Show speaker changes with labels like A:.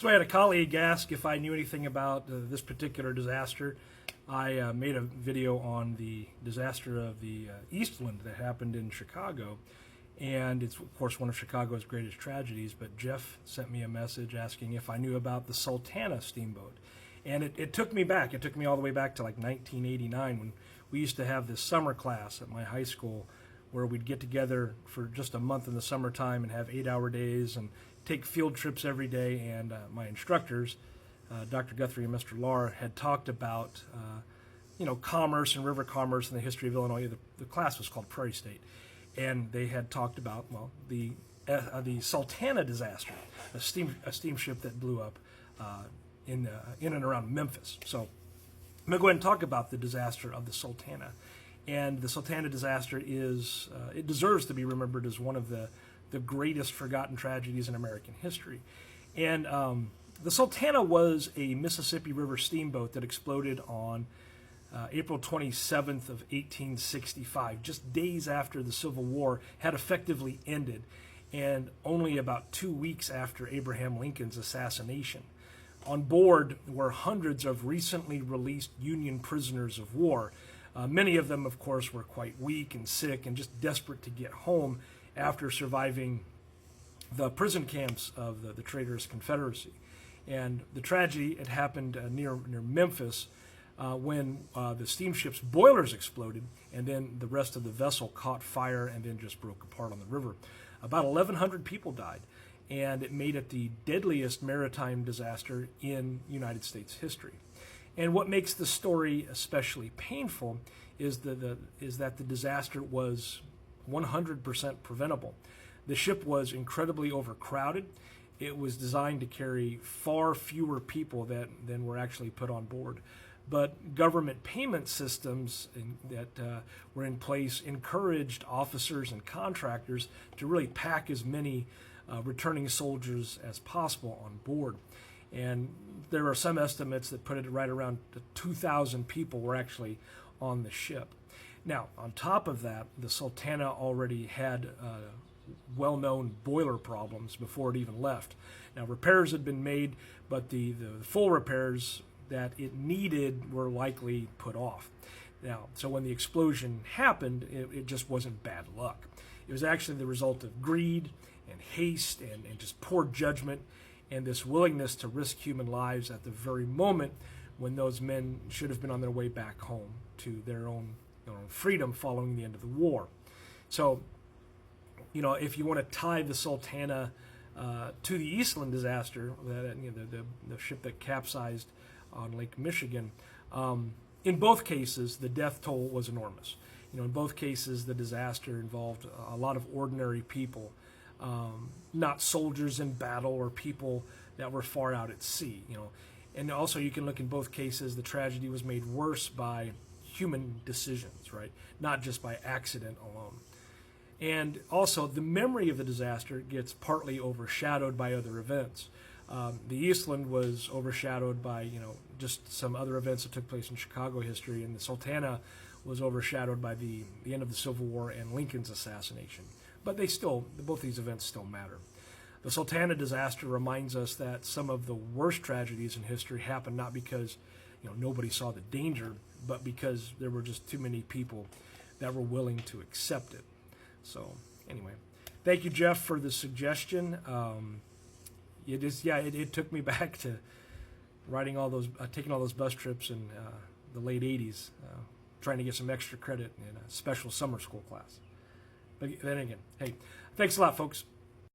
A: So I had a colleague ask if I knew anything about this particular disaster. I made a video on the disaster of the Eastland that happened in Chicago, and it's of course one of Chicago's greatest tragedies. But Jeff sent me a message asking if I knew about the Sultana steamboat, and it took me back. It took me all the way back to like 1989 when we used to have this summer class at my high school where we'd get together for just a month in the summertime and have 8-hour days and take field trips every day. And my instructors, Dr. Guthrie and Mr. Lahr, had talked about commerce and river commerce and the history of Illinois. The class was called Prairie State, and they had talked about the Sultana disaster, a steamship that blew up in and around Memphis. So I'm going to go ahead and talk about the disaster of the Sultana. And the Sultana disaster it deserves to be remembered as one of the greatest forgotten tragedies in American history. And the Sultana was a Mississippi River steamboat that exploded on April 27th of 1865, just days after the Civil War had effectively ended, and only about 2 weeks after Abraham Lincoln's assassination. On board were hundreds of recently released Union prisoners of war. Many of them, of course, were quite weak and sick and just desperate to get home after surviving the prison camps of the traitorous Confederacy. And the tragedy had happened near Memphis when the steamship's boilers exploded, and then the rest of the vessel caught fire and then just broke apart on the river. About 1,100 people died, and it made it the deadliest maritime disaster in United States history. And what makes the story especially painful is that the disaster was 100% preventable. The ship was incredibly overcrowded. It was designed to carry far fewer people than were actually put on board. But government payment systems that were in place encouraged officers and contractors to really pack as many returning soldiers as possible on board. And there are some estimates that put it right around 2,000 people were actually on the ship. Now, on top of that, the Sultana already had well-known boiler problems before it even left. Now, repairs had been made, but the full repairs that it needed were likely put off. Now, so when the explosion happened, it just wasn't bad luck. It was actually the result of greed and haste and just poor judgment and this willingness to risk human lives at the very moment when those men should have been on their way back home to their own freedom following the end of the war. So, if you want to tie the Sultana to the Eastland disaster, the ship that capsized on Lake Michigan, in both cases, the death toll was enormous. In both cases, the disaster involved a lot of ordinary people, not soldiers in battle or people that were far out at sea. And also you can look in both cases, the tragedy was made worse by human decisions, right? Not just by accident alone. And also the memory of the disaster gets partly overshadowed by other events. The Eastland was overshadowed by, just some other events that took place in Chicago history, and the Sultana was overshadowed by the end of the Civil War and Lincoln's assassination. But both these events still matter. The Sultana disaster reminds us that some of the worst tragedies in history happened not because nobody saw the danger, but because there were just too many people that were willing to accept it. So anyway, thank you, Jeff, for the suggestion. It took me back to taking all those bus trips in the late 80s, trying to get some extra credit in a special summer school class. But then again, hey, thanks a lot, folks.